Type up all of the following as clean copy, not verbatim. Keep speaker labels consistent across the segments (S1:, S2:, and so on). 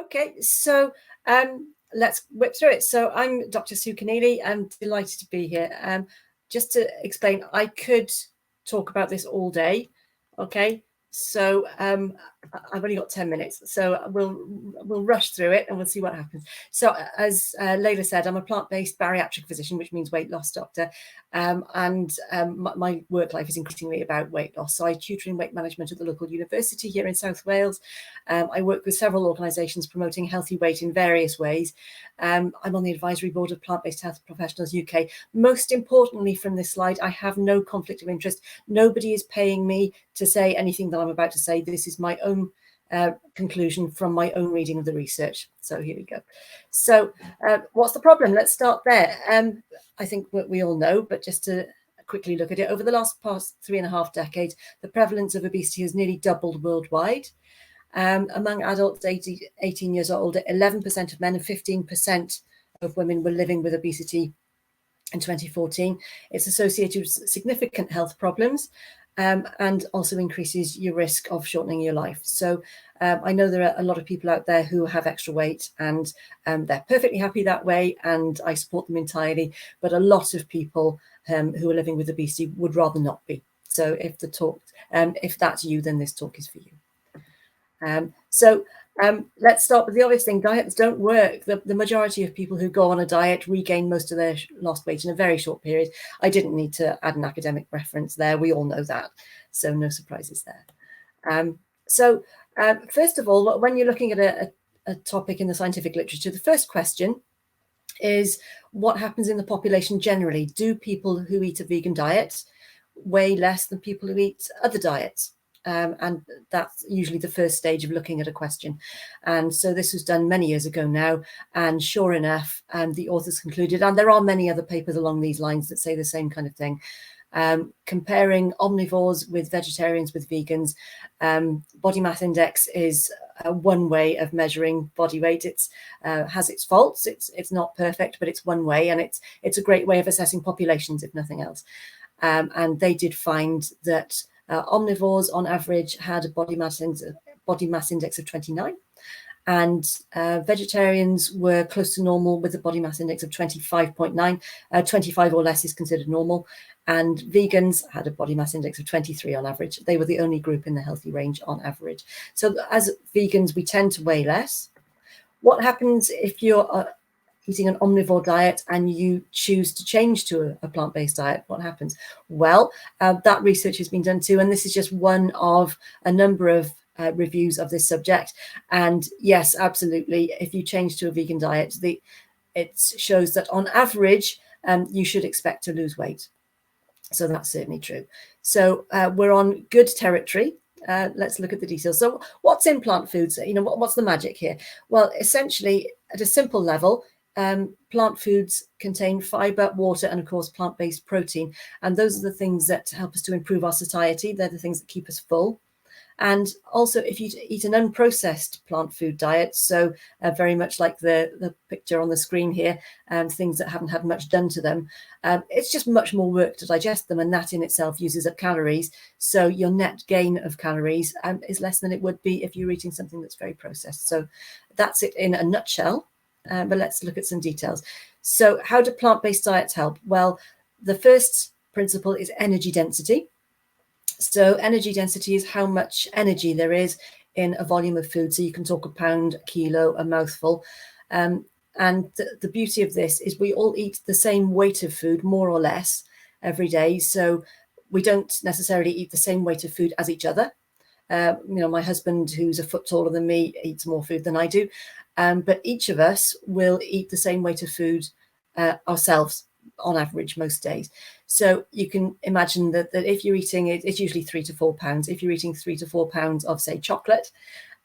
S1: Okay, so let's whip through it. So I'm Dr. Sue Kenneally. I'm delighted to be here. Just to explain, I could talk about this all day. Okay, so I've only got 10 minutes, so we'll rush through it and we'll see what happens. So as Layla said, I'm a plant-based bariatric physician, which means weight loss doctor. My work life is increasingly about weight loss. So I tutor in weight management at the local university here in South Wales. I work with several organisations promoting healthy weight in various ways. I'm on the advisory board of Plant-Based Health Professionals UK. Most importantly from this slide, I have no conflict of interest. Nobody is paying me to say anything that I'm about to say. This is my own conclusion from my own reading of the research. So here we go. So what's the problem? Let's start there. I think what we all know, but just to quickly look at it, over the past 3.5 decades, the prevalence of obesity has nearly doubled worldwide. Among adults 18 years or older, 11% of men and 15% of women were living with obesity in 2014. It's associated with significant health problems and also increases your risk of shortening your life. So I know there are a lot of people out there who have extra weight and they're perfectly happy that way, and I support them entirely. But a lot of people who are living with obesity would rather not be. So if if that's you, then this talk is for you. Let's start with the obvious thing. Diets don't work. The majority of people who go on a diet regain most of their lost weight in a very short period. I didn't need to add an academic reference there. We all know that. So no surprises there. First of all, when you're looking at a topic in the scientific literature, the first question is what happens in the population generally? Do people who eat a vegan diet weigh less than people who eat other diets? And that's usually the first stage of looking at a question. And so this was done many years ago now. And sure enough, the authors concluded, and there are many other papers along these lines that say the same kind of thing, comparing omnivores with vegetarians with vegans. Body mass index is one way of measuring body weight. It has its faults. It's not perfect, but it's one way. And it's a great way of assessing populations, if nothing else. And they did find that omnivores on average had a body mass index of 29, and vegetarians were close to normal with a body mass index of 25.9. 25 or less is considered normal, and vegans had a body mass index of 23 on average. They were the only group in the healthy range on average. So as vegans, we tend to weigh less. What happens if you're eating an omnivore diet and you choose to change to a plant-based diet? What happens? Well, that research has been done too, and this is just one of a number of reviews of this subject. And yes, absolutely, if you change to a vegan diet, it shows that on average you should expect to lose weight. So that's certainly true. So we're on good territory. Let's look at the details. So what's in plant foods? What's the magic here? Well, essentially, at a simple level, plant foods contain fiber, water, and of course plant-based protein, and those are the things that help us to improve our satiety. They're the things that keep us full. And also, if you eat an unprocessed plant food diet, so very much like the picture on the screen here, things that haven't had much done to them, it's just much more work to digest them, and that in itself uses up calories. So your net gain of calories is less than it would be if you're eating something that's very processed. So that's it in a nutshell. But let's look at some details. So how do plant-based diets help? Well, the first principle is energy density. So energy density is how much energy there is in a volume of food. So you can talk a pound, a kilo, a mouthful. And the beauty of this is we all eat the same weight of food, more or less, every day. So we don't necessarily eat the same weight of food as each other. My husband, who's a foot taller than me, eats more food than I do. But each of us will eat the same weight of food ourselves on average most days. So you can imagine that if you're eating it, it's usually 3 to 4 pounds. If you're eating 3 to 4 pounds of, say, chocolate,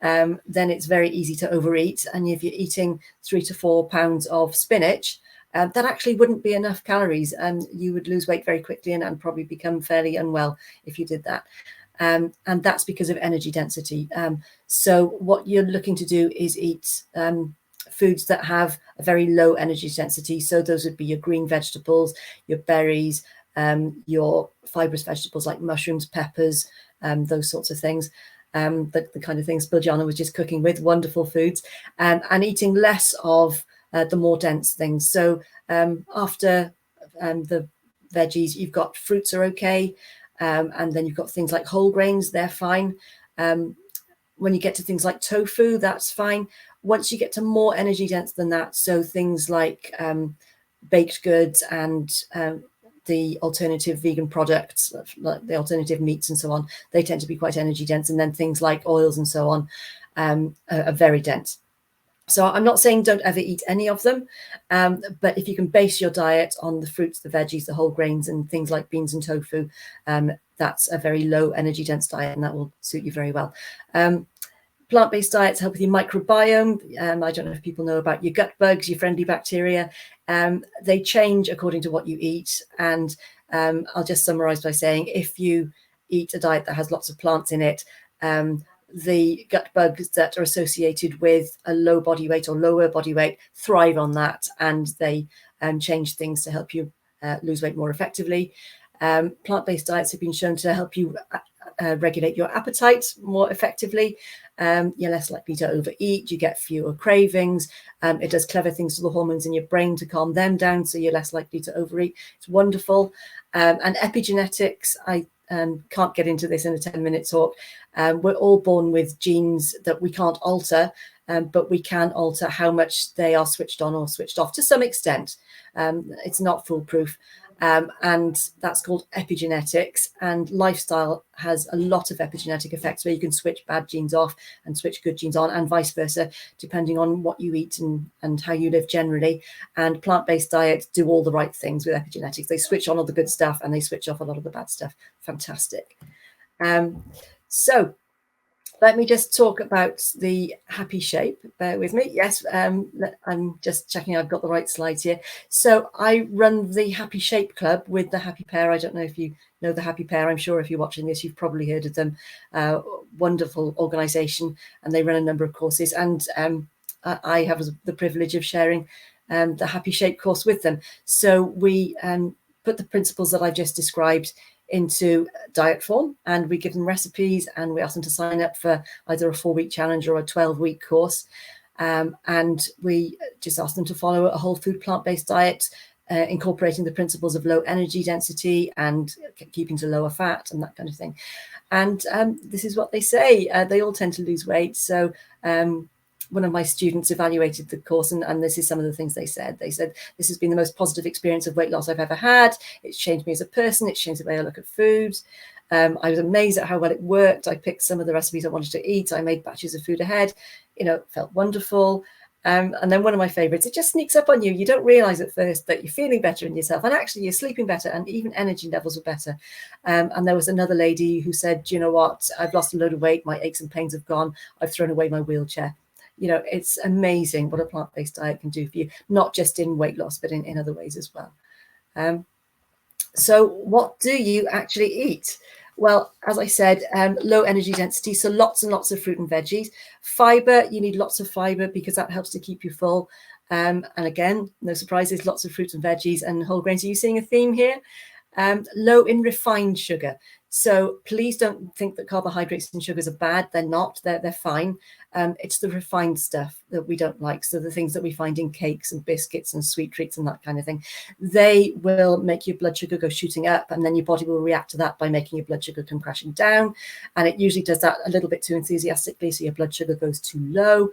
S1: then it's very easy to overeat. And if you're eating 3 to 4 pounds of spinach, that actually wouldn't be enough calories, and you would lose weight very quickly and probably become fairly unwell if you did that. And that's because of energy density. So what you're looking to do is eat foods that have a very low energy density. So those would be your green vegetables, your berries, your fibrous vegetables like mushrooms, peppers, those sorts of things. the kind of things Biljana was just cooking with, wonderful foods, and eating less of the more dense things. So after the veggies, you've got fruits are okay, and then you've got things like whole grains, they're fine. When you get to things like tofu, that's fine. Once you get to more energy dense than that, so things like baked goods and the alternative vegan products, like the alternative meats and so on, they tend to be quite energy dense. And then things like oils and so on are very dense. So I'm not saying don't ever eat any of them, but if you can base your diet on the fruits, the veggies, the whole grains, and things like beans and tofu, that's a very low energy dense diet, and that will suit you very well. Plant-based diets help with your microbiome. I don't know if people know about your gut bugs, your friendly bacteria. They change according to what you eat. And I'll just summarize by saying, if you eat a diet that has lots of plants in it, the gut bugs that are associated with a low body weight or lower body weight thrive on that, and they change things to help you lose weight more effectively. Plant-based diets have been shown to help you regulate your appetite more effectively. You're less likely to overeat, you get fewer cravings. It does clever things to the hormones in your brain to calm them down, so you're less likely to overeat. It's wonderful. And epigenetics, I can't get into this in a 10-minute talk. We're all born with genes that we can't alter, but we can alter how much they are switched on or switched off to some extent. It's not foolproof. And that's called epigenetics, and lifestyle has a lot of epigenetic effects where you can switch bad genes off and switch good genes on, and vice versa, depending on what you eat and how you live generally. And plant-based diets do all the right things with epigenetics. They switch on all the good stuff and they switch off a lot of the bad stuff. Fantastic. So let me just talk about the happy shape. Bear with me. Yes, I'm just checking I've got the right slides here. So I run the Happy Shape Club with the Happy Pair. I don't know if you know the Happy Pair. I'm sure if you're watching this, you've probably heard of them. Wonderful organization, and they run a number of courses. And I have the privilege of sharing the Happy Shape course with them. So we put the principles that I've just described into diet form, and we give them recipes, and we ask them to sign up for either a 4-week challenge or a 12-week course. And we just ask them to follow a whole food plant-based diet, incorporating the principles of low energy density and keeping to lower fat and that kind of thing. And this is what they say. They all tend to lose weight. So one of my students evaluated the course, and this is some of the things they said. They said, this has been the most positive experience of weight loss I've ever had. It's changed me as a person. It's changed the way I look at food. I was amazed at how well it worked. I picked some of the recipes I wanted to eat. I made batches of food ahead. You know, it felt wonderful. And then one of my favorites, it just sneaks up on you. You don't realize at first that you're feeling better in yourself, and actually you're sleeping better, and even energy levels are better. And there was another lady who said, you know what, I've lost a load of weight. My aches and pains have gone. I've thrown away my wheelchair. You know, it's amazing what a plant-based diet can do for you, not just in weight loss, but in other ways as well. So what do you actually eat? Well, as I said, low energy density, so lots and lots of fruit and veggies. Fiber, you need lots of fiber because that helps to keep you full. And again, no surprises, lots of fruits and veggies and whole grains. Are you seeing a theme here? Low in refined sugar. So please don't think that carbohydrates and sugars are bad. They're not. They're fine. It's the refined stuff that we don't like. So the things that we find in cakes and biscuits and sweet treats and that kind of thing, they will make your blood sugar go shooting up, and then your body will react to that by making your blood sugar come crashing down. And it usually does that a little bit too enthusiastically, so your blood sugar goes too low,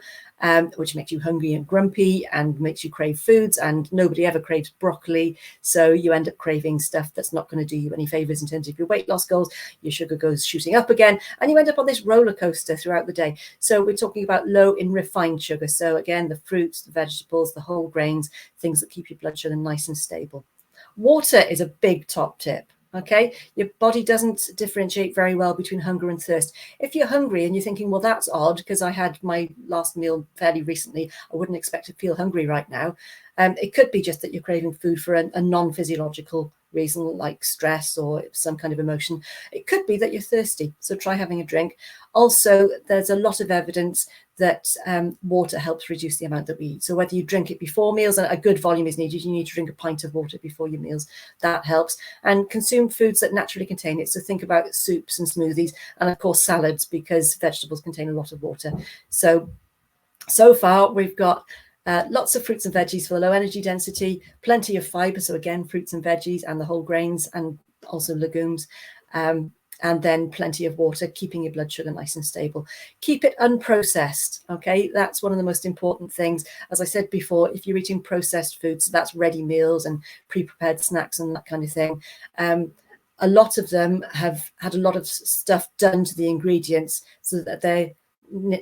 S1: which makes you hungry and grumpy and makes you crave foods, and nobody ever craves broccoli. So you end up craving stuff that's not going to do you any favors in terms of your weight loss goals. Your sugar goes shooting up again, and you end up on this roller coaster throughout the day. So we're talking about low in refined sugar. So again, the fruits, the vegetables, the whole grains, things that keep your blood sugar nice and stable. Water is a big top tip. Okay, your body doesn't differentiate very well between hunger and thirst. If you're hungry and you're thinking, well, that's odd because I had my last meal fairly recently, I wouldn't expect to feel hungry right now. It could be just that you're craving food for a non-physiological reason like stress or some kind of emotion. It could be that you're thirsty, so try having a drink. Also, there's a lot of evidence that water helps reduce the amount that we eat. So whether you drink it before meals, and a good volume is needed, you need to drink a pint of water before your meals. That helps. And consume foods that naturally contain it. So think about soups and smoothies, and of course salads, because vegetables contain a lot of water. So far we've got lots of fruits and veggies for the low energy density, plenty of fiber. So again, fruits and veggies and the whole grains and also legumes. And then plenty of water, keeping your blood sugar nice and stable. Keep it unprocessed, okay? That's one of the most important things. As I said before, if you're eating processed foods, that's ready meals and pre-prepared snacks and that kind of thing. A lot of them have had a lot of stuff done to the ingredients so that they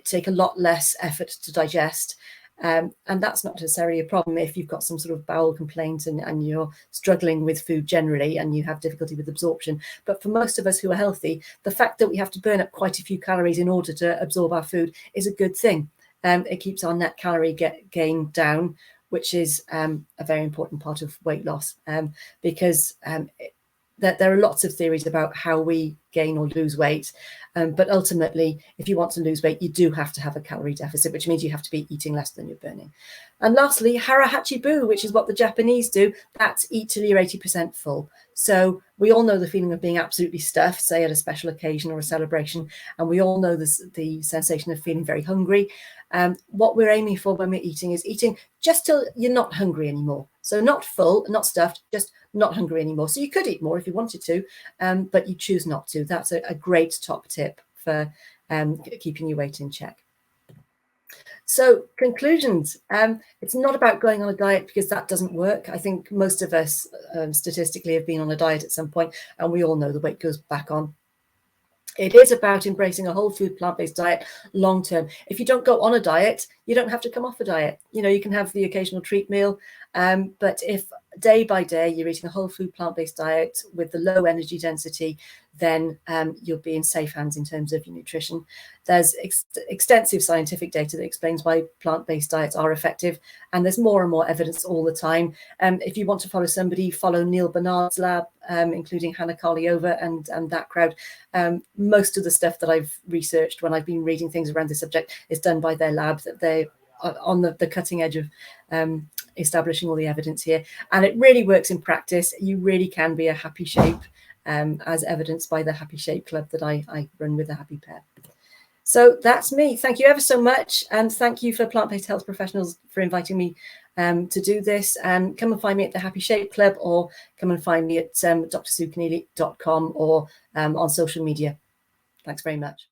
S1: take a lot less effort to digest. And that's not necessarily a problem if you've got some sort of bowel complaint and you're struggling with food generally and you have difficulty with absorption. But for most of us who are healthy, the fact that we have to burn up quite a few calories in order to absorb our food is a good thing. It keeps our net calorie gain down, which is a very important part of weight loss, because there are lots of theories about how we gain or lose weight. But ultimately, if you want to lose weight, you do have to have a calorie deficit, which means you have to be eating less than you're burning. And lastly, hara hachi bu, which is what the Japanese do. That's eat till you're 80% full. So we all know the feeling of being absolutely stuffed, say at a special occasion or a celebration. And we all know the sensation of feeling very hungry. What we're aiming for when we're eating is eating just till you're not hungry anymore. So not full, not stuffed, just not hungry anymore. So you could eat more if you wanted to, but you choose not to. That's a great top tip for keeping your weight in check. So conclusions, it's not about going on a diet, because that doesn't work. I think most of us statistically have been on a diet at some point, and we all know the weight goes back on. It is about embracing a whole food plant-based diet long term. If you don't go on a diet, you don't have to come off a diet. You know, you can have the occasional treat meal, but if day by day you're eating a whole food plant-based diet with the low energy density, then you'll be in safe hands in terms of your nutrition. There's extensive scientific data that explains why plant-based diets are effective, and there's more and more evidence all the time. If you want to follow somebody, follow Neil Barnard's lab, including Hannah Karliova and that crowd. Most of the stuff that I've researched when I've been reading things around this subject is done by their lab. That they are on the cutting edge of establishing all the evidence here, and it really works in practice. You really can be a happy shape, as evidenced by the Happy Shape Club that I run with the Happy Pair. So that's me. Thank you ever so much, and thank you for plant-based health professionals for inviting me to do this. And come and find me at the Happy Shape Club, or come and find me at drsuekenneally.com or on social media. Thanks very much.